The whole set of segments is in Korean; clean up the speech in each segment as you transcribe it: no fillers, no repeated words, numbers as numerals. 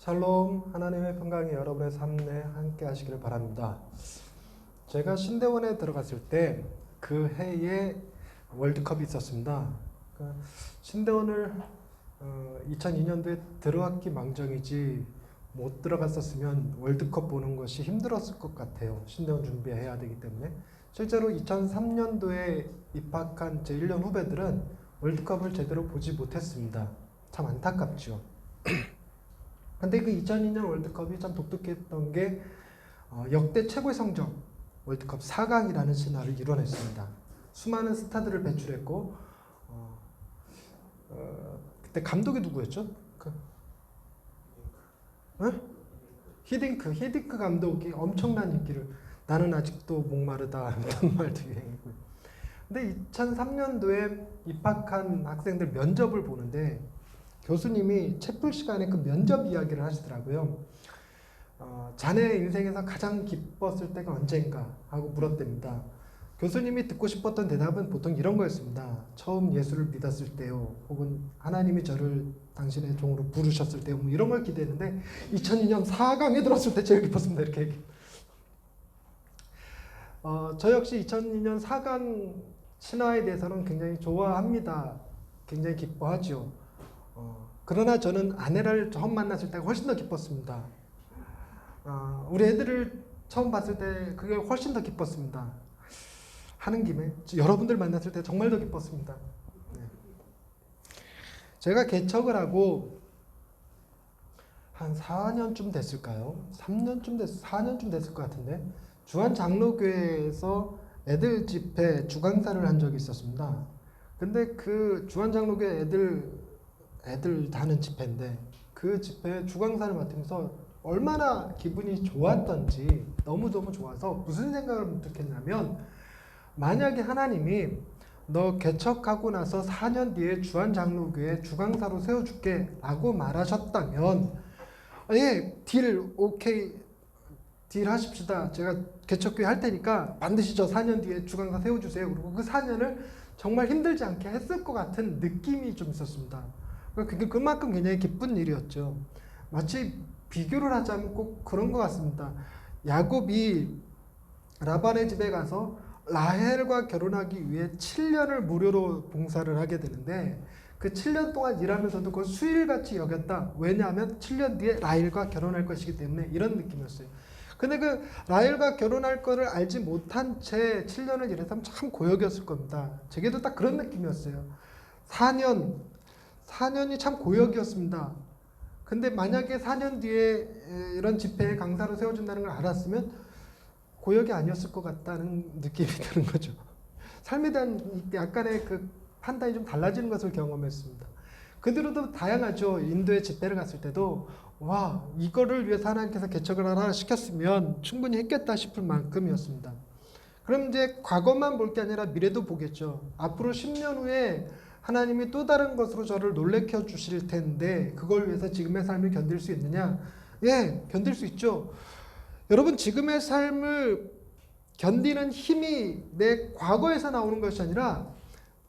샬롬, 하나님의 평강이 여러분의 삶에 함께 하시기를 바랍니다. 제가 신대원에 들어갔을 때 그 해에 월드컵이 있었습니다. 신대원을 2002년도에 들어갔기 망정이지 못 들어갔었으면 월드컵 보는 것이 힘들었을 것 같아요. 신대원 준비해야 되기 때문에. 실제로 2003년도에 입학한 제 1년 후배들은 월드컵을 제대로 보지 못했습니다. 참 안타깝죠. 근데 그 2002년 월드컵이 참 독특했던 게 역대 최고의 성적 월드컵 4강이라는 신화를 이뤄냈습니다. 수많은 스타들을 배출했고 그때 감독이 누구였죠? 히딩크 감독이 엄청난 인기를 나는 아직도 목마르다 이런 말도 유행이고요. 근데 2003년도에 입학한 학생들 면접을 보는데 교수님이 채플 시간에 그 면접 이야기를 하시더라고요. 자네 인생에서 가장 기뻤을 때가 언젠가 하고 물었답니다. 교수님이 듣고 싶었던 대답은 보통 이런 거였습니다. 처음 예수를 믿었을 때요, 혹은 하나님이 저를 당신의 종으로 부르셨을 때요, 뭐 이런 걸 기대했는데 2002년 4강에 들었을 때 제일 기뻤습니다. 이렇게 얘기. 저 역시 2002년 4강 신화에 대해서는 굉장히 좋아합니다. 굉장히 기뻐하죠. 그러나 저는 아내를 처음 만났을 때가 훨씬 더 기뻤습니다. 우리 애들을 처음 봤을 때 그게 훨씬 더 기뻤습니다. 하는 김에 여러분들 만났을 때 정말 더 기뻤습니다. 네. 제가 개척을 하고 한 4년쯤 됐을까요? 4년쯤 됐을 것 같은데 주한 장로교회에서 애들 집회 주강사를 한 적이 있었습니다. 근데 그 주한 장로교회 애들 다는 집회인데 그 집회 주강사를 맡으면서 얼마나 기분이 좋았던지 너무너무 좋아서 무슨 생각을 문득했냐면, 만약에 하나님이 너 개척하고 나서 4년 뒤에 주한 장로교회 주강사로 세워줄게 라고 말하셨다면, 예, 오케이, 딜 하십시다. 제가 개척교회 할 테니까 반드시 저 4년 뒤에 주강사 세워주세요. 그리고 그 4년을 정말 힘들지 않게 했을 것 같은 느낌이 좀 있었습니다. 그게 그만큼 굉장히 기쁜 일이었죠. 마치 비교를 하자면 꼭 그런 것 같습니다. 야곱이 라반의 집에 가서 라헬과 결혼하기 위해 7년을 무료로 봉사를 하게 되는데 그 7년 동안 일하면서도 그걸 수일같이 여겼다. 왜냐하면 7년 뒤에 라헬과 결혼할 것이기 때문에, 이런 느낌이었어요. 근데 그 라헬과 결혼할 거를 알지 못한 채 7년을 일했다면 참 고역이었을 겁니다. 제게도 딱 그런 느낌이었어요. 4년이 참 고역이었습니다. 근데 만약에 4년 뒤에 이런 집회에 강사로 세워준다는 걸 알았으면 고역이 아니었을 것 같다는 느낌이 드는 거죠. 삶에 대한 약간의 그 판단이 좀 달라지는 것을 경험했습니다. 그대로도 다양하죠. 인도에 집회를 갔을 때도 와, 이거를 위해서 하나님께서 개척을 하나 시켰으면 충분히 했겠다 싶을 만큼이었습니다. 그럼 이제 과거만 볼 게 아니라 미래도 보겠죠. 앞으로 10년 후에 하나님이 또 다른 것으로 저를 놀래켜 주실 텐데 그걸 위해서 지금의 삶을 견딜 수 있느냐? 예, 견딜 수 있죠. 여러분, 지금의 삶을 견디는 힘이 내 과거에서 나오는 것이 아니라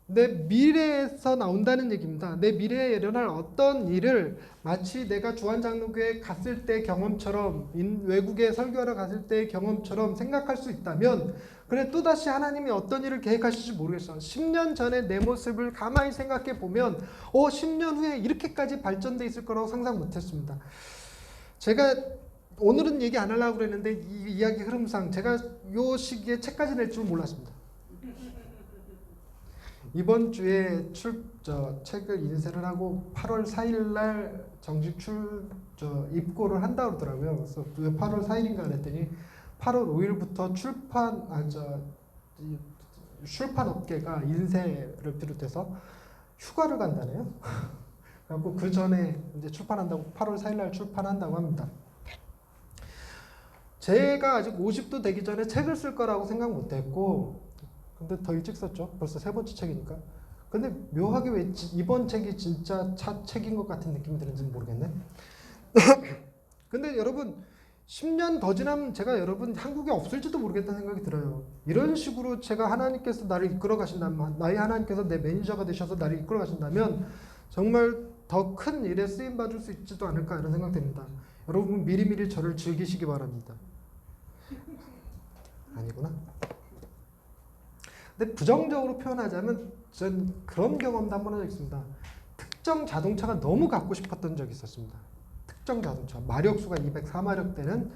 내 미래에서 나온다는 얘기입니다. 내 미래에 일어날 어떤 일을 마치 내가 주한장로교회 갔을 때 경험처럼, 외국에 설교하러 갔을 때의 경험처럼 생각할 수 있다면, 그래, 또다시 하나님이 어떤 일을 계획하실지 모르겠어. 10년 전에 내 모습을 가만히 생각해 보면 10년 후에 이렇게까지 발전돼 있을 거라고 상상 못했습니다. 제가 오늘은 얘기 안 하려고 그랬는데 이 이야기 흐름상 제가 요 시기에 책까지 낼 줄 몰랐습니다. 이번 주에 책을 인쇄를 하고 8월 4일 날 정식 입고를 한다고 그러더라고요. 그래서 왜 8월 4일인가 그랬더니 8월 5일부터 출판 업계가 인쇄를 비롯해서 휴가를 간다네요. 그리고 그 전에 이제 출판한다고, 8월 4일 날 출판한다고 합니다. 제가 아직 50도 되기 전에 책을 쓸 거라고 생각 못했고, 근데 더 일찍 썼죠. 벌써 3번째 책이니까. 근데 묘하게 왜 이번 책이 진짜 첫 책인 것 같은 느낌이 드는지는 모르겠네. 근데 여러분, 10년 더 지나면 제가 여러분 한국에 없을지도 모르겠다는 생각이 들어요. 이런 식으로 제가 하나님께서 나를 이끌어 가신다면, 나의 하나님께서 내 매니저가 되셔서 나를 이끌어 가신다면 정말 더 큰 일에 쓰임 받을 수 있지도 않을까 이런 생각 듭니다. 여러분 미리미리 저를 즐기시기 바랍니다. 아니구나. 근데 부정적으로 표현하자면 전 그런 경험도 한 번 한 적 있습니다. 특정 자동차가 너무 갖고 싶었던 적이 있었습니다. 특정 자동차 마력수가 204마력 되는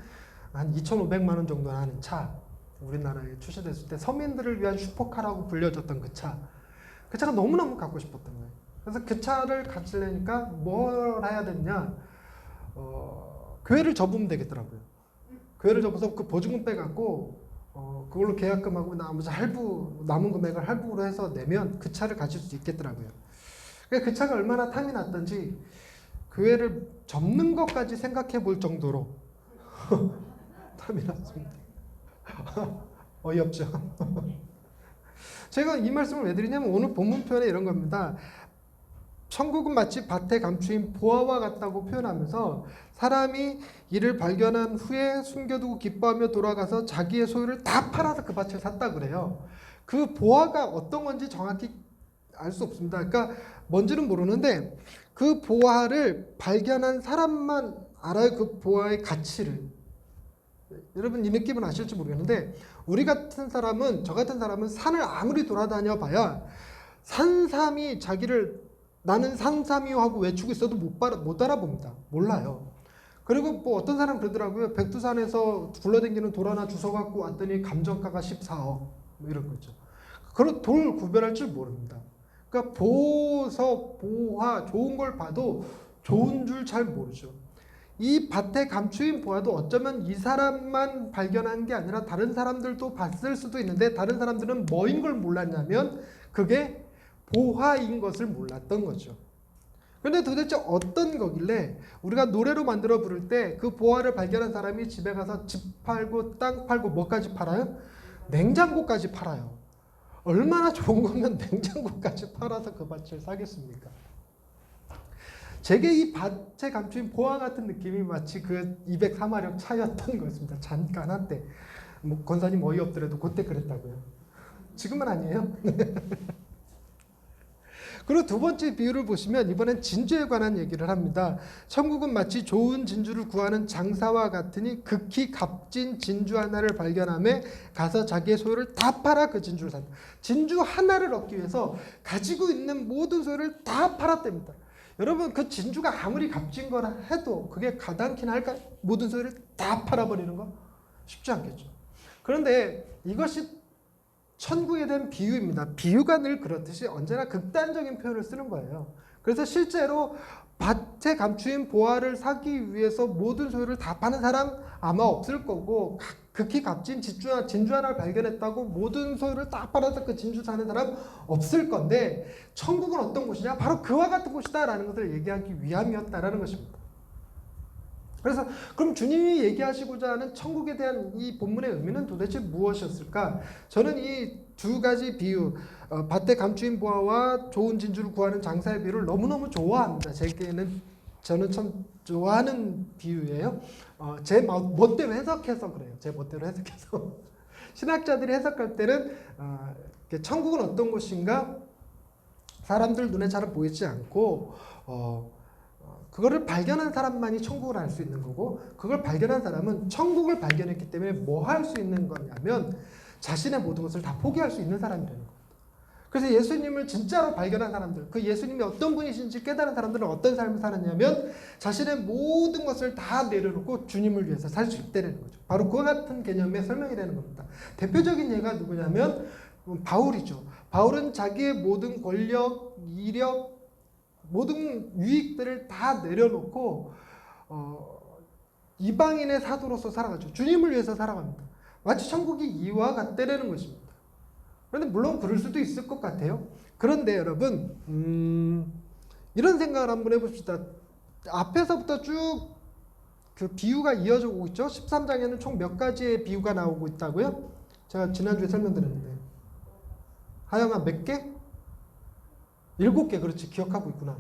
한 2,500만 원 정도 하는 차, 우리나라에 출시됐을 때 서민들을 위한 슈퍼카라고 불려졌던 그 차. 그 차가 너무너무 갖고 싶었던 거예요. 그래서 그 차를 가지려니까 뭘 해야 됐냐, 교회를 접으면 되겠더라고요. 교회를 접어서 그 보증금 빼갖고 그걸로 계약금하고 나머지 남은 금액을 할부로 해서 내면 그 차를 가질 수 있겠더라고요. 그러니까 그 차가 얼마나 탐이 났던지 교회를 접는 것까지 생각해 볼 정도로 탐이 났습니다. 어이없죠. 제가 이 말씀을 왜 드리냐면 오늘 본문 표현에 이런 겁니다. 천국은 마치 밭에 감추인 보화와 같다고 표현하면서 사람이 이를 발견한 후에 숨겨두고 기뻐하며 돌아가서 자기의 소유를 다 팔아서 그 밭을 샀다고 그래요. 그 보화가 어떤 건지 정확히 알 수 없습니다. 그러니까 뭔지는 모르는데 그 보화를 발견한 사람만 알아요. 그 보화의 가치를. 여러분 이 느낌은 아실지 모르겠는데 우리 같은 사람은, 저 같은 사람은 산을 아무리 돌아다녀 봐야 산삼이 자기를 나는 산삼이요 하고 외치고 있어도 못 알아봅니다. 몰라요. 그리고 뭐 어떤 사람 그러더라고요. 백두산에서 굴러다니는 돌 하나 주워 갖고 왔더니 감정가가 14억 뭐 이런 거죠. 그런 돌 구별할 줄 모릅니다. 그러니까 보석, 보화, 좋은 걸 봐도 좋은 줄 잘 모르죠. 이 밭에 감추인 보화도 어쩌면 이 사람만 발견한 게 아니라 다른 사람들도 봤을 수도 있는데 다른 사람들은 뭐인 걸 몰랐냐면 그게 보화인 것을 몰랐던 거죠. 그런데 도대체 어떤 거길래 우리가 노래로 만들어 부를 때 그 보화를 발견한 사람이 집에 가서 집 팔고 땅 팔고 뭐까지 팔아요? 냉장고까지 팔아요. 얼마나 좋은 거면 냉장고까지 팔아서 그 밭을 사겠습니까? 제게 이 밭에 감춘 보화 같은 느낌이 마치 그 204마력 차였던 것입니다. 잠깐 한때. 뭐 권사님 어이없더라도 그때 그랬다고요. 지금은 아니에요. 그리고 두 번째 비유를 보시면 이번엔 진주에 관한 얘기를 합니다. 천국은 마치 좋은 진주를 구하는 장사와 같으니 극히 값진 진주 하나를 발견하며 가서 자기의 소유를 다 팔아 그 진주를 산다. 진주 하나를 얻기 위해서 가지고 있는 모든 소유를 다 팔았답니다. 여러분 그 진주가 아무리 값진 거라 해도 그게 가당키나 할까요? 모든 소유를 다 팔아버리는 거? 쉽지 않겠죠. 그런데 이것이 천국에 대한 비유입니다. 비유가 늘 그렇듯이 언제나 극단적인 표현을 쓰는 거예요. 그래서 실제로 밭에 감추인 보화를 사기 위해서 모든 소유를 다 파는 사람 아마 없을 거고 극히 값진 진주 하나를 발견했다고 모든 소유를 다 팔아서 그 진주 사는 사람 없을 건데 천국은 어떤 곳이냐? 바로 그와 같은 곳이다라는 것을 얘기하기 위함이었다라는 것입니다. 그래서 그럼 주님이 얘기하시고자 하는 천국에 대한 이 본문의 의미는 도대체 무엇이었을까? 저는 이 두 가지 비유, 밭에 감추인 보화와 좋은 진주를 구하는 장사의 비유를 너무너무 좋아합니다. 저는 참 좋아하는 비유예요. 제 멋대로 해석해서 그래요. 제 멋대로 해석해서. 신학자들이 해석할 때는 천국은 어떤 곳인가? 사람들 눈에 잘 보이지 않고 그거를 발견한 사람만이 천국을 알 수 있는 거고 그걸 발견한 사람은 천국을 발견했기 때문에 뭐 할 수 있는 거냐면 자신의 모든 것을 다 포기할 수 있는 사람이 되는 겁니다. 그래서 예수님을 진짜로 발견한 사람들, 그 예수님이 어떤 분이신지 깨달은 사람들은 어떤 삶을 살았냐면 자신의 모든 것을 다 내려놓고 주님을 위해서 살 수 있다는 거죠. 바로 그와 같은 개념의 설명이 되는 겁니다. 대표적인 예가 누구냐면 바울이죠. 바울은 자기의 모든 권력, 이력, 모든 유익들을 다 내려놓고 이방인의 사도로서 살아가죠. 주님을 위해서 살아갑니다. 마치 천국이 이와 같다라는 것입니다. 그런데 물론 그럴 수도 있을 것 같아요. 그런데 여러분 이런 생각을 한번 해봅시다. 앞에서부터 쭉 그 비유가 이어져 오고 있죠. 13장에는 총 몇 가지의 비유가 나오고 있다고요? 제가 지난주에 설명드렸는데 하여가 몇 개? 7개. 그렇지, 기억하고 있구나.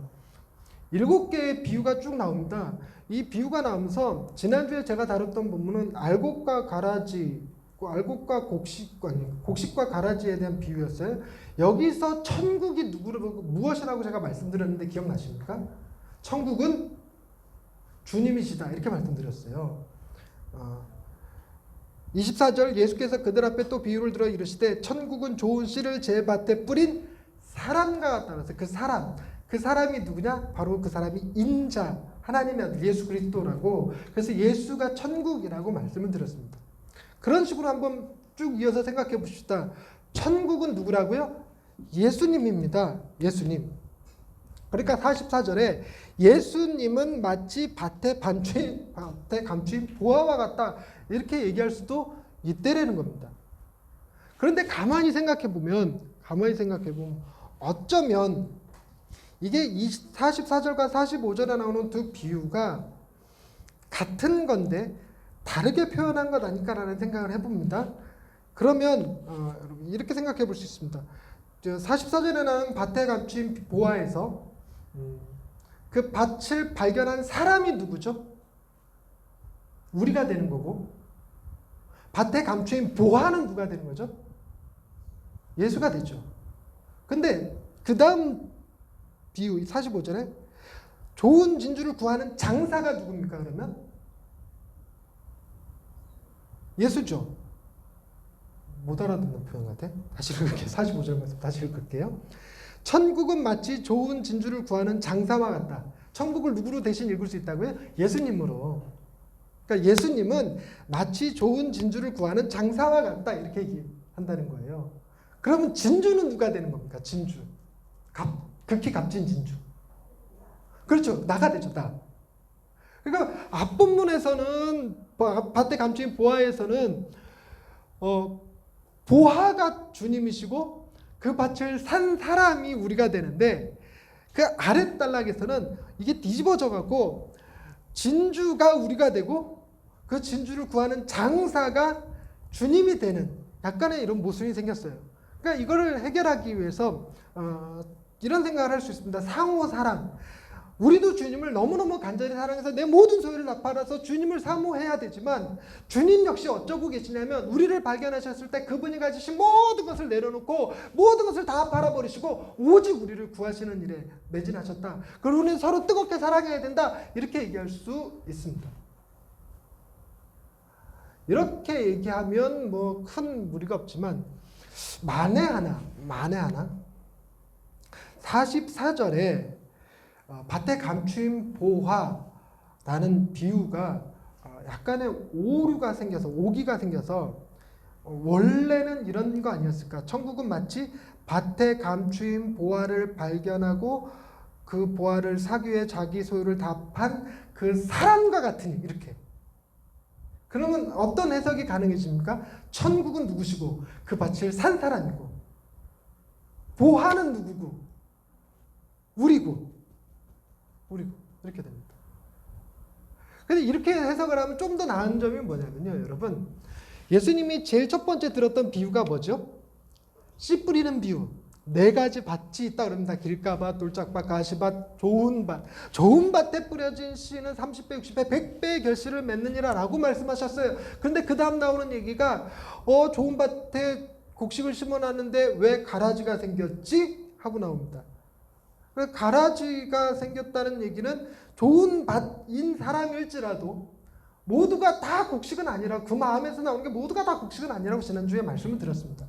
7개의 비유가 쭉 나옵니다. 이 비유가 나오면서 지난주에 제가 다뤘던 본문은 알곡과 가라지, 알곡과 곡식과 가라지에 대한 비유였어요. 여기서 천국이 무엇이라고 제가 말씀드렸는데 기억나십니까? 천국은 주님이시다 이렇게 말씀드렸어요. 24절 예수께서 그들 앞에 또 비유를 들어 이르시되 천국은 좋은 씨를 제 밭에 뿌린 사람과 같다. 그래서 그 사람이 누구냐? 바로 그 사람이 인자 하나님의 아들 예수 그리스도라고. 그래서 예수가 천국이라고 말씀을 드렸습니다. 그런 식으로 한번 쭉 이어서 생각해 봅시다. 천국은 누구라고요? 예수님입니다. 예수님. 그러니까 44절에 예수님은 마치 밭에 감추인 보화와 같다 이렇게 얘기할 수도 있다라는 겁니다. 그런데 가만히 생각해 보면 어쩌면 이게 44절과 45절에 나오는 두 비유가 같은 건데 다르게 표현한 것 아닐까라는 생각을 해봅니다. 그러면 여러분 이렇게 생각해 볼 수 있습니다. 44절에 나오는 밭에 감춘 보화에서 그 밭을 발견한 사람이 누구죠? 우리가 되는 거고, 밭에 감춘 보화는 누가 되는 거죠? 예수가 되죠. 근데 그 다음 비유 45절에 좋은 진주를 구하는 장사가 누굽니까? 그러면 예수죠. 못 알아듣는 표현 같아. 다시 읽을게요. 45절 말씀 다시 읽을게요. 천국은 마치 좋은 진주를 구하는 장사와 같다. 천국을 누구로 대신 읽을 수 있다고요? 예수님으로. 그러니까 예수님은 마치 좋은 진주를 구하는 장사와 같다 이렇게 얘기한다는 거예요. 그러면 진주는 누가 되는 겁니까? 진주. 극히 값진 진주. 그렇죠. 나가 되죠. 나. 그러니까 앞본문에서는 밭에 감춘 보화에서는 보화가 주님이시고 그 밭을 산 사람이 우리가 되는데 그 아랫단락에서는 이게 뒤집어져 갖고 진주가 우리가 되고 그 진주를 구하는 장사가 주님이 되는 약간의 이런 모순이 생겼어요. 그러니까 이거를 해결하기 위해서 이런 생각을 할 수 있습니다. 상호 사랑. 우리도 주님을 너무너무 간절히 사랑해서 내 모든 소유를 다 팔아서 주님을 사모해야 되지만 주님 역시 어쩌고 계시냐면 우리를 발견하셨을 때 그분이 가지신 모든 것을 내려놓고 모든 것을 다 팔아버리시고 오직 우리를 구하시는 일에 매진하셨다. 그리고 우리는 서로 뜨겁게 사랑해야 된다. 이렇게 얘기할 수 있습니다. 이렇게 얘기하면 뭐 큰 무리가 없지만 만에 하나 44절에 밭에 감춘 보화라는 비유가 약간의 오기가 생겨서 원래는 이런 거 아니었을까? 천국은 마치 밭에 감춘 보화를 발견하고 그 보화를 사기 위해 자기 소유를 다 판 그 사람과 같으니 이렇게. 그러면 어떤 해석이 가능해집니까? 천국은 누구시고 그 밭을 산 사람이고 보화는 누구고 우리고 이렇게 됩니다. 근데 이렇게 해석을 하면 좀 더 나은 점이 뭐냐면요, 여러분. 예수님이 제일 첫 번째 들었던 비유가 뭐죠? 씨 뿌리는 비유. 4가지 밭이 있다 그럽니다. 길가밭, 돌짝밭, 가시밭, 좋은 밭. 좋은 밭에 뿌려진 씨는 30배, 60배, 100배의 결실을 맺느니라 라고 말씀하셨어요. 그런데 그 다음 나오는 얘기가 좋은 밭에 곡식을 심어놨는데 왜 가라지가 생겼지? 하고 나옵니다. 가라지가 생겼다는 얘기는 좋은 밭인 사람일지라도 모두가 다 곡식은 아니라 그 마음에서 나오는 게 모두가 다 곡식은 아니라고 지난주에 말씀을 드렸습니다.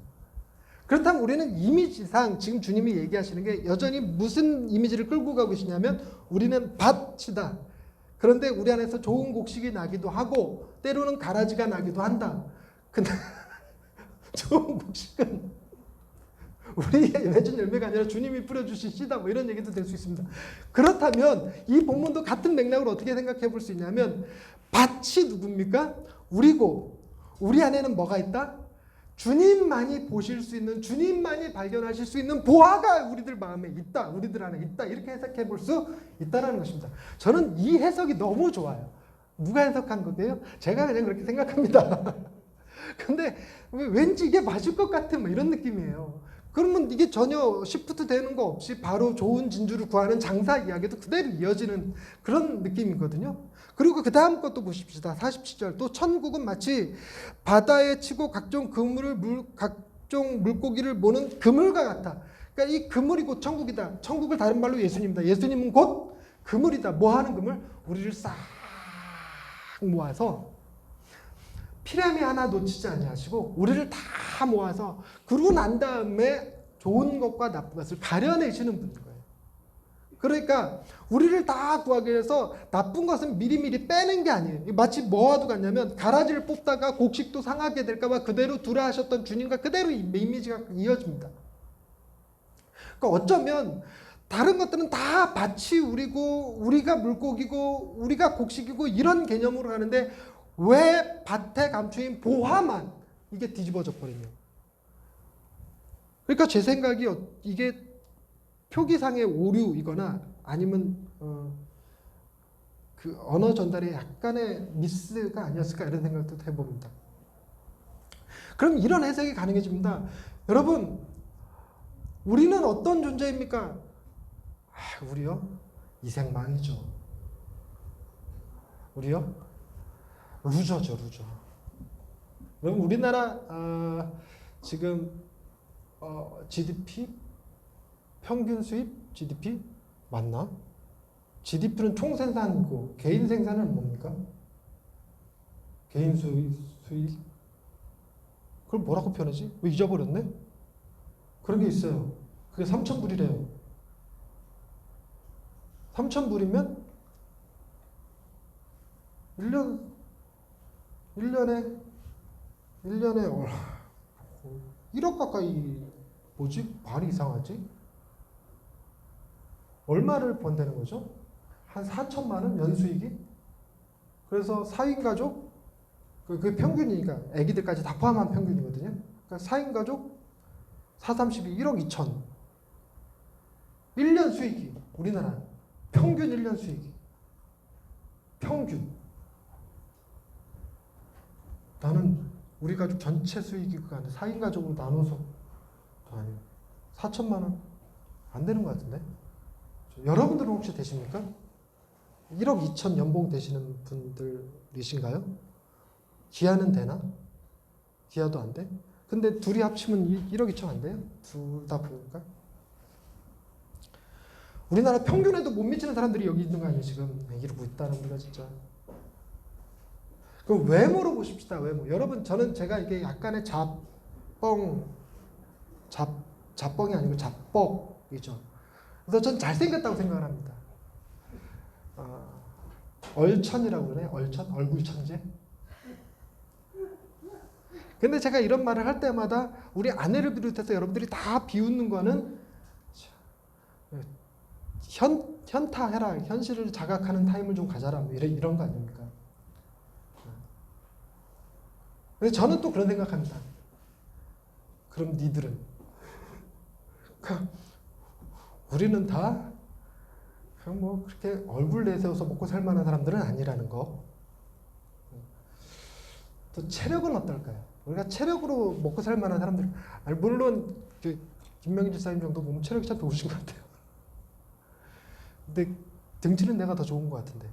그렇다면 우리는 이미지상 지금 주님이 얘기하시는 게 여전히 무슨 이미지를 끌고 가고 계시냐면 우리는 밭이다. 그런데 우리 안에서 좋은 곡식이 나기도 하고 때로는 가라지가 나기도 한다. 근데 좋은 곡식은 우리에게 맺은 열매가 아니라 주님이 뿌려주신 씨다. 뭐 이런 얘기도 될 수 있습니다. 그렇다면 이 본문도 같은 맥락으로 어떻게 생각해 볼 수 있냐면 밭이 누굽니까? 우리고 우리 안에는 뭐가 있다? 주님만이 보실 수 있는, 주님만이 발견하실 수 있는 보화가 우리들 마음에 있다. 우리들 안에 있다. 이렇게 해석해 볼 수 있다는 것입니다. 저는 이 해석이 너무 좋아요. 누가 해석한 거예요? 제가 그냥 그렇게 생각합니다. 근데 왠지 이게 맞을 것 같은 뭐 이런 느낌이에요. 그러면 이게 전혀 시프트 되는 거 없이 바로 좋은 진주를 구하는 장사 이야기도 그대로 이어지는 그런 느낌이거든요. 그리고 그 다음 것도 보십시다. 47절. 또 천국은 마치 바다에 치고 각종 물고기를 모는 그물과 같아. 그러니까 이 그물이 곧 천국이다. 천국을 다른 말로 예수님이다. 예수님은 곧 그물이다. 뭐 하는 그물? 우리를 싹 모아서 피라미 하나 놓치지 아니하시고 우리를 다 모아서 그러고 난 다음에 좋은 것과 나쁜 것을 가려내시는 분인 거예요. 그러니까 우리를 다 구하기 위해서 나쁜 것은 미리미리 빼는 게 아니에요. 마치 뭐와도 같냐면 가라지를 뽑다가 곡식도 상하게 될까 봐 그대로 두라 하셨던 주님과 그대로 이미지가 이어집니다. 그러니까 어쩌면 다른 것들은 다 밭이 우리고 우리가 물고기고 우리가 곡식이고 이런 개념으로 가는데 왜 밭에 감추인 보화만 이게 뒤집어져 버리냐. 그러니까 제 생각이 이게 표기상의 오류이거나 아니면 그 언어 전달에 약간의 미스가 아니었을까 이런 생각도 해봅니다. 그럼 이런 해석이 가능해집니다. 여러분, 우리는 어떤 존재입니까? 우리요? 이생망이죠. 우리요? 루저죠, 루저. 그럼 우리나라 지금 GDP? 평균 수입? GDP? 맞나? GDP는 총생산이고 개인 생산은 뭡니까? 개인 수입? 그걸 뭐라고 표현하지? 왜 잊어버렸네? 그런 게 있어요. 그게 3,000불이래요. 3,000불이면 1년에 1억 가까이 뭐지? 말이 이상하지? 얼마를 번다는 거죠? 한 4천만 원 연수익이? 그래서 4인 가족 그게 평균이니까 애기들까지 다 포함한 평균이거든요. 그러니까 4인 가족 4, 32, 1억 2천 1년 수익이 우리나라 평균 1년 수익이 평균 나는 우리 가족 전체 수익이 그거 아니야. 4인 가족으로 나눠서 아니요 4천만 원 안 되는 것 같은데 여러분들은 혹시 되십니까? 1억 2천 연봉 되시는 분들이신가요? 기아는 되나? 기아도 안 돼? 근데 둘이 합치면 1억 2천 안 돼요? 둘 다 보니까 우리나라 평균에도 못 미치는 사람들이 여기 있는 거 아니에요 지금. 이러고 있다는 우리가 진짜. 그럼 외모로 보십시다. 외모. 여러분 저는 제가 이게 약간의 자뻥이 아니고 자뻑이죠. 그래서 전 잘생겼다고 생각을 합니다. 얼천이라고 그러네. 얼천? 얼굴 천재? 근데 제가 이런 말을 할 때마다 우리 아내를 비롯해서 여러분들이 다 비웃는 거는 현타해라. 현실을 자각하는 타임을 좀 가져라. 이런 거 아닙니까? 근데 저는 또 그런 생각합니다. 그럼 니들은? 우리는 다 그냥 뭐 그렇게 얼굴 내세워서 먹고 살 만한 사람들은 아니라는 거. 또 체력은 어떨까요? 우리가 체력으로 먹고 살 만한 사람들, 물론 김명희 집사님 정도 보면 체력이 참 좋으신 것 같아요. 근데 등치는 내가 더 좋은 것 같은데.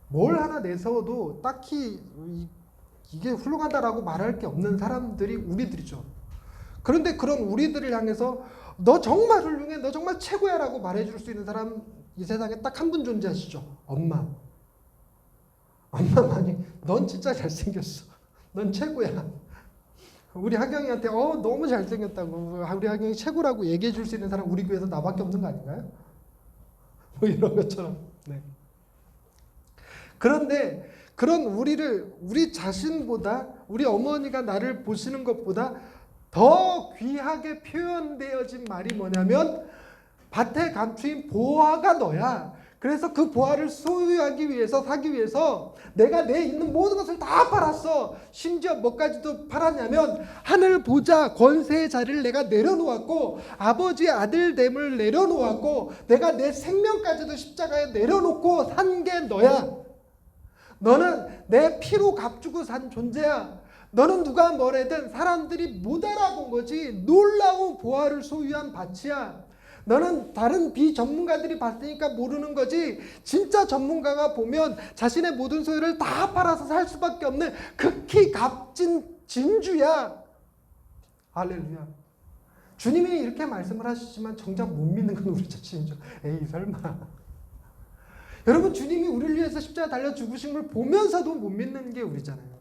뭘 하나 내세워도 딱히 이게 훌륭하다라고 말할 게 없는 사람들이 우리들이죠. 그런데 그런 우리들을 향해서 너 정말 훌륭해, 너 정말 최고야 라고 말해줄 수 있는 사람 이 세상에 딱 한 분 존재하시죠. 엄마. 엄마만이 넌 진짜 잘생겼어. 넌 최고야. 우리 하경이한테 너무 잘생겼다고 우리 하경이 최고라고 얘기해 줄 수 있는 사람 우리 교회에서 나밖에 없는 거 아닌가요? 뭐 이런 것처럼. 네. 그런데 그런 우리 자신보다 우리 어머니가 나를 보시는 것보다 더 귀하게 표현되어진 말이 뭐냐면 밭에 감추인 보화가 너야. 그래서 그 보화를 소유하기 위해서 사기 위해서 내가 내 있는 모든 것을 다 팔았어. 심지어 뭐까지도 팔았냐면 하늘 보좌 권세의 자리를 내가 내려놓았고 아버지의 아들됨을 내려놓았고 내가 내 생명까지도 십자가에 내려놓고 산 게 너야. 너는 내 피로 값주고 산 존재야. 너는 누가 뭐래든 사람들이 못 알아본 거지. 놀라운 보화를 소유한 밭이야. 너는 다른 비전문가들이 봤으니까 모르는 거지. 진짜 전문가가 보면 자신의 모든 소유를 다 팔아서 살 수밖에 없는 극히 값진 진주야. 할렐루야. 주님이 이렇게 말씀을 하시지만 정작 못 믿는 건 우리 자신이죠. 에이 설마. 여러분 주님이 우리를 위해서 십자가 달려 죽으신 걸 보면서도 못 믿는 게 우리잖아요.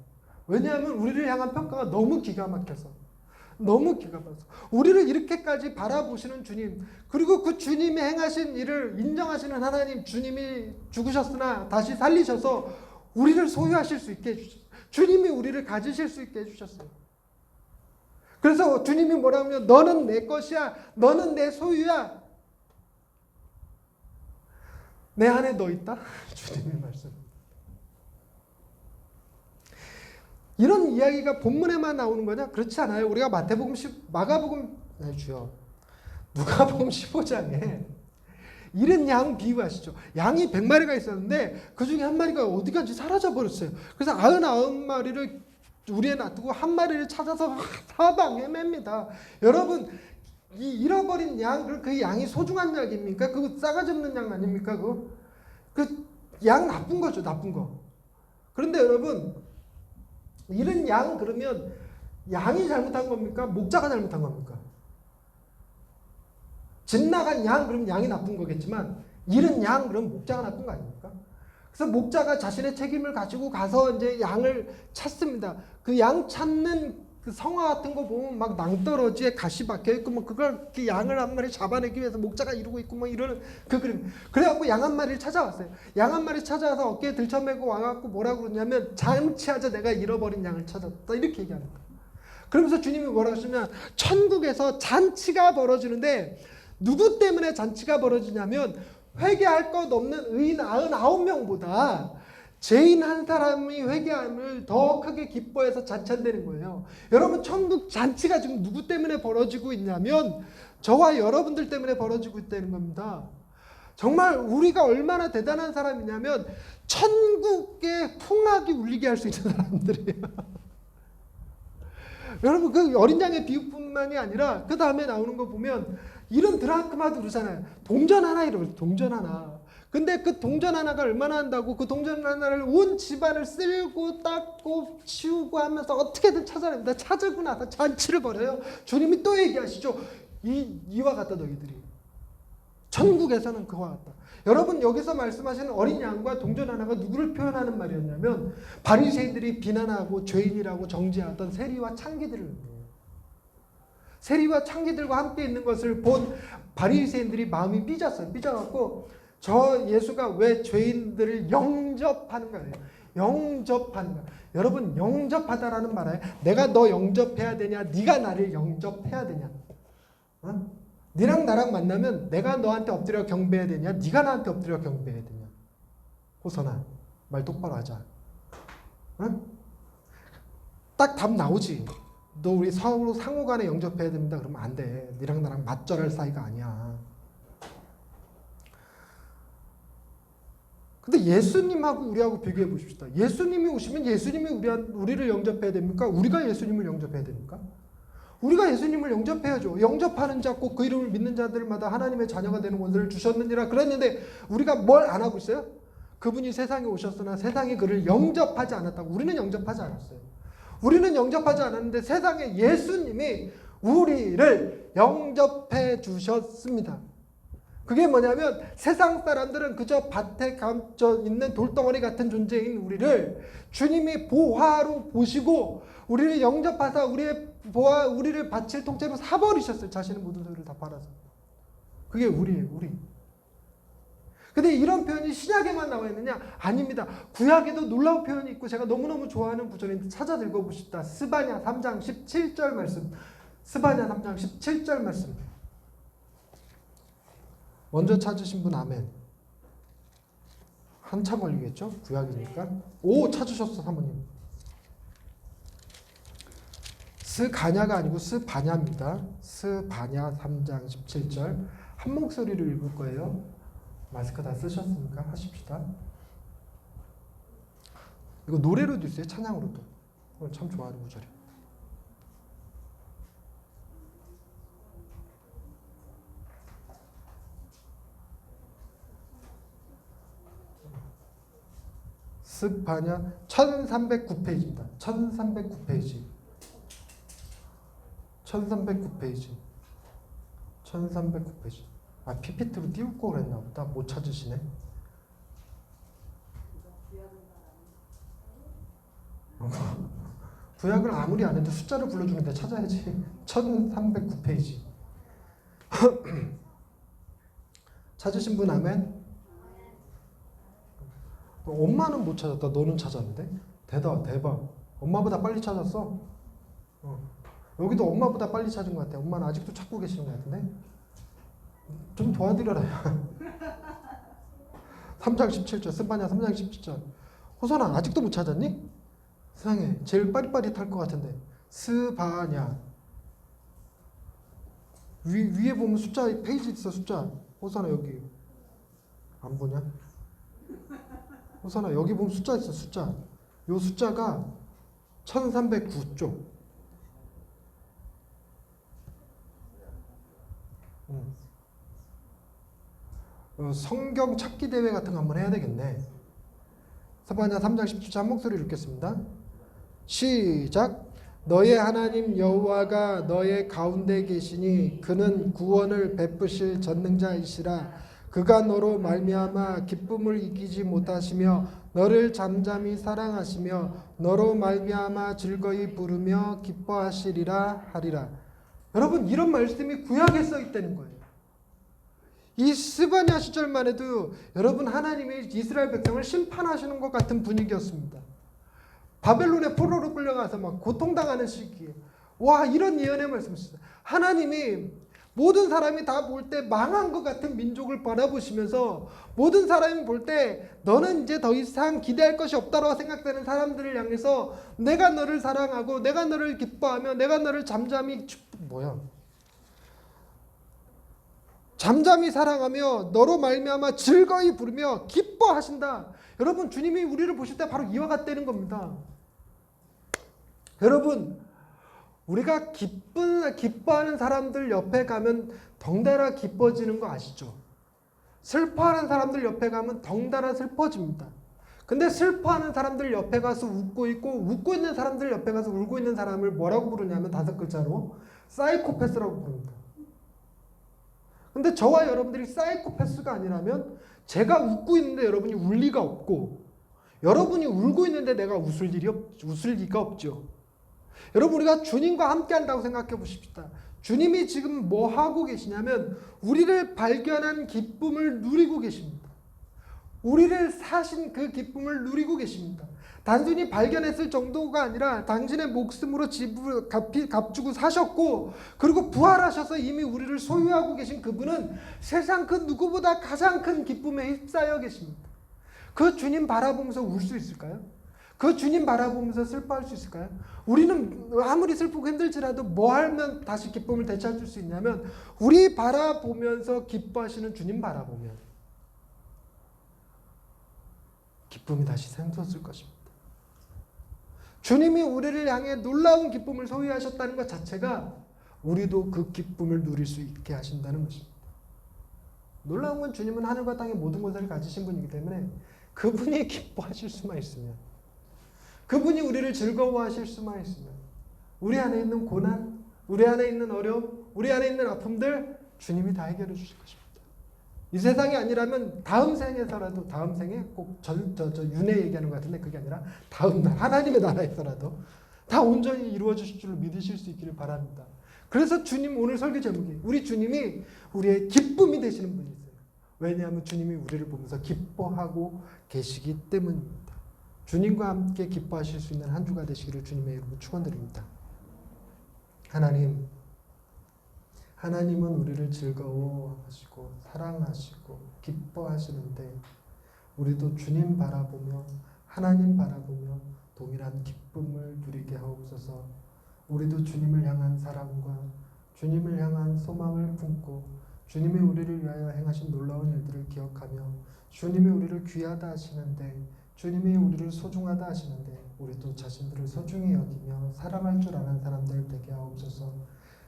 왜냐하면 우리를 향한 평가가 너무 기가 막혀서. 너무 기가 막혀서. 우리를 이렇게까지 바라보시는 주님, 그리고 그 주님이 행하신 일을 인정하시는 하나님, 주님이 죽으셨으나 다시 살리셔서 우리를 소유하실 수 있게 해주셨어요. 주님이 우리를 가지실 수 있게 해주셨어요. 그래서 주님이 뭐라 하면 너는 내 것이야. 너는 내 소유야. 내 안에 너 있다? 주님의 말씀. 이런 이야기가 본문에만 나오는 거냐? 그렇지 않아요. 우리가 누가복음 15장에 잃은 양 비유하시죠. 양이 100마리가 있었는데 그 중에 한 마리가 어디 간지 사라져 버렸어요. 그래서 99마리를 우리에 놔두고 한 마리를 찾아서 사방에 맵니다. 여러분 이 잃어버린 양, 그 양이 소중한 양입니까? 그거 싸가지 없는 양 아닙니까? 그 양 나쁜 거죠. 나쁜 거. 그런데 여러분 잃은 양 그러면 양이 잘못한 겁니까? 목자가 잘못한 겁니까? 집 나간 양 그러면 양이 나쁜 거겠지만 잃은 양 그러면 목자가 나쁜 거 아닙니까? 그래서 목자가 자신의 책임을 가지고 가서 이제 양을 찾습니다. 그 양 찾는 그 성화 같은 거 보면 막 낭떠러지에 가시 박혀 있고 뭐 그걸 그 양을 한 마리 잡아내기 위해서 목자가 이러고 있고 뭐 이러는 그 그림. 그래갖고 양 한 마리를 찾아왔어요. 양 한 마리 찾아와서 어깨에 들쳐매고 와갖고 뭐라고 그러냐면 잔치하자 내가 잃어버린 양을 찾았다 이렇게 얘기하는 거예요. 그러면서 주님이 뭐라고 하시면 천국에서 잔치가 벌어지는데 누구 때문에 잔치가 벌어지냐면 회개할 것 없는 의인 99명보다 죄인 한 사람이 회개함을 더 크게 기뻐해서 잔치한다는 거예요. 여러분 천국 잔치가 지금 누구 때문에 벌어지고 있냐면 저와 여러분들 때문에 벌어지고 있다는 겁니다. 정말 우리가 얼마나 대단한 사람이냐면 천국의 풍악이 울리게 할 수 있는 사람들이에요. 여러분 그 어린 양의 비유뿐만이 아니라 그 다음에 나오는 거 보면 이런 드라크마도 그러잖아요. 동전 하나 이러면 동전 하나. 근데 그 동전 하나가 얼마나 한다고 그 동전 하나를 온 집안을 쓸고 닦고 치우고 하면서 어떻게든 찾아냅니다. 찾으고 나서 잔치를 벌여요. 주님이 또 얘기하시죠. 이와 같다 너희들이. 천국에서는 그와 같다. 여러분 여기서 말씀하시는 어린 양과 동전 하나가 누구를 표현하는 말이었냐면 바리새인들이 비난하고 죄인이라고 정죄하던 세리와 창기들을 세리와 창기들과 함께 있는 것을 본 바리새인들이 마음이 삐졌어요. 삐져갖고 저 예수가 왜 죄인들을 영접하는 거예요. 영접하는 거예요. 여러분 영접하다라는 말은 내가 너 영접해야 되냐 네가 나를 영접해야 되냐. 어? 네랑 나랑 만나면 내가 너한테 엎드려 경배해야 되냐 네가 나한테 엎드려 경배해야 되냐. 호선아 말 똑바로 하자. 어? 딱 답 나오지. 너 우리 서로 상호간에 영접해야 됩니다. 그러면 안 돼. 네랑 나랑 맞절할 사이가 아니야. 근데 예수님하고 우리하고 비교해 보십시다. 예수님이 오시면 예수님이 우리를 영접해야 됩니까? 우리가 예수님을 영접해야 됩니까? 우리가 예수님을 영접해야죠. 영접하는 자 꼭 그 이름을 믿는 자들마다 하나님의 자녀가 되는 권세를 주셨느니라 그랬는데 우리가 뭘 안 하고 있어요? 그분이 세상에 오셨으나 세상이 그를 영접하지 않았다고. 우리는 영접하지 않았어요. 우리는 영접하지 않았는데 세상에 예수님이 우리를 영접해 주셨습니다. 그게 뭐냐면 세상 사람들은 그저 밭에 감춰 있는 돌덩어리 같은 존재인 우리를 주님이 보화로 보시고 우리를 영접하사 우리를 밭을 통째로 사버리셨어요. 자신의 모든 소유를 다 팔아서. 그게 우리예요. 우리. 근데 이런 표현이 신약에만 나와 있느냐? 아닙니다. 구약에도 놀라운 표현이 있고 제가 너무너무 좋아하는 구절인데 찾아 읽어보십시다. 스바냐 3장 17절 말씀. 스바냐 3장 17절 말씀. 먼저 찾으신 분 아멘. 한참 걸리겠죠? 구약이니까. 오 찾으셨어 사모님. 스가냐가 아니고 스바냐입니다. 스바냐 3장 17절. 한 목소리로 읽을 거예요. 마스크 다 쓰셨습니까? 하십시다. 이거 노래로도 있어요. 찬양으로도. 참 좋아하는 구절이에요. 스바냐 1309페이지입니다. 1309페이지. 1309페이지. 1309페이지. PPT로 띄우고 그랬나 보다. 못 찾으시네. 구약을 아무리 안 해도 숫자를 불러주는데 찾아야지. 1309페이지. 찾으신 분 아멘? 엄마는 못 찾았다. 너는 찾았는데? 대박. 엄마보다 빨리 찾았어. 여기도 엄마보다 빨리 찾은 것 같아. 엄마는 아직도 찾고 계시는 것 같은데? 좀 도와드려라. 3장 17절. 스바냐 3장 17절. 호선아 아직도 못 찾았니? 세상에 제일 빠릿빠릿할 것 같은데. 스바냐. 위에 보면 숫자 페이지 있어. 숫자. 호선아 여기 안 보냐? 호선아 여기 보면 숫자 있어. 숫자. 요 숫자가 1309쪽. 성경 찾기 대회 같은 거 한번 해야 되겠네. 스바냐 3장 17절 한 목소리로 읽겠습니다. 시작. 너의 하나님 여호와가 너의 가운데 계시니 그는 구원을 베푸실 전능자이시라. 그가 너로 말미암아 기쁨을 이기지 못하시며 너를 잠잠히 사랑하시며 너로 말미암아 즐거이 부르며 기뻐하시리라 하리라. 여러분 이런 말씀이 구약에 써 있다는 거예요. 이 스바냐 시절만 해도 여러분 하나님이 이스라엘 백성을 심판하시는 것 같은 분위기였습니다. 바벨론의 포로로 끌려가서 막 고통당하는 시기에 와 이런 예언의 말씀이었어요. 하나님이 모든 사람이 다 볼 때 망한 것 같은 민족을 바라보시면서 모든 사람이 볼 때 너는 이제 더 이상 기대할 것이 없다고 생각되는 사람들을 향해서 내가 너를 사랑하고 내가 너를 기뻐하며 내가 너를 잠잠히 사랑하며 너로 말미암아 즐거이 부르며 기뻐하신다. 여러분 주님이 우리를 보실 때 바로 이와 같다는 겁니다. 여러분 우리가 기뻐하는 사람들 옆에 가면 덩달아 기뻐지는 거 아시죠? 슬퍼하는 사람들 옆에 가면 덩달아 슬퍼집니다. 근데 슬퍼하는 사람들 옆에 가서 웃고 있고 웃고 있는 사람들 옆에 가서 울고 있는 사람을 뭐라고 부르냐면 5글자로 사이코패스라고 부릅니다. 근데 저와 여러분들이 사이코패스가 아니라면 제가 웃고 있는데 여러분이 울 리가 없고 여러분이 울고 있는데 내가 웃을 리가 없죠. 여러분 우리가 주님과 함께 한다고 생각해 보십시다. 주님이 지금 뭐 하고 계시냐면 우리를 발견한 기쁨을 누리고 계십니다. 우리를 사신 그 기쁨을 누리고 계십니다. 단순히 발견했을 정도가 아니라 당신의 목숨으로 집을 값주고 사셨고 그리고 부활하셔서 이미 우리를 소유하고 계신 그분은 세상 그 누구보다 가장 큰 기쁨에 휩싸여 계십니다. 그 주님 바라보면서 울 수 있을까요? 그 주님 바라보면서 슬퍼할 수 있을까요? 우리는 아무리 슬프고 힘들지라도 뭐 하면 다시 기쁨을 되찾을 수 있냐면 우리 바라보면서 기뻐하시는 주님 바라보면 기쁨이 다시 샘솟을 것입니다. 주님이 우리를 향해 놀라운 기쁨을 소유하셨다는 것 자체가 우리도 그 기쁨을 누릴 수 있게 하신다는 것입니다. 놀라운 건 주님은 하늘과 땅의 모든 것을 가지신 분이기 때문에 그분이 기뻐하실 수만 있으면 그분이 우리를 즐거워하실 수만 있으면 우리 안에 있는 고난, 우리 안에 있는 어려움, 우리 안에 있는 아픔들 주님이 다 해결해 주실 것입니다. 이 세상이 아니라면 다음 생에서라도 다음 생에 꼭 윤회 얘기하는 것 같은데 그게 아니라 다음 날 하나님의 나라에서라도 다 온전히 이루어 주실 줄로 믿으실 수 있기를 바랍니다. 그래서 주님 오늘 설교 제목이 우리 주님이 우리의 기쁨이 되시는 분이세요. 왜냐하면 주님이 우리를 보면서 기뻐하고 계시기 때문입니다. 주님과 함께 기뻐하실 수 있는 한 주가 되시기를 주님의 이름으로 축원드립니다. 하나님은 우리를 즐거워하시고 사랑하시고 기뻐하시는데 우리도 주님 바라보며 하나님 바라보며 동일한 기쁨을 누리게 하옵소서. 우리도 주님을 향한 사랑과 주님을 향한 소망을 품고 주님이 우리를 위하여 행하신 놀라운 일들을 기억하며 주님이 우리를 귀하다 하시는데 주님이 우리를 소중하다 하시는데 우리도 자신들을 소중히 여기며 사랑할 줄 아는 사람들 되게 하옵소서.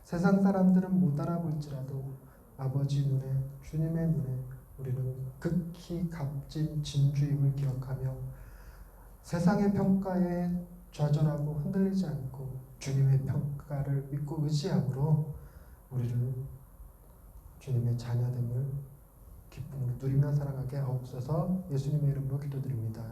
세상 사람들은 못 알아볼지라도 아버지 눈에 주님의 눈에 우리는 극히 값진 진주임을 기억하며 세상의 평가에 좌절하고 흔들리지 않고 주님의 평가를 믿고 의지함으로 우리를 주님의 자녀됨을 기쁨으로 누리며 살아가게 하옵소서. 예수님의 이름으로 기도드립니다.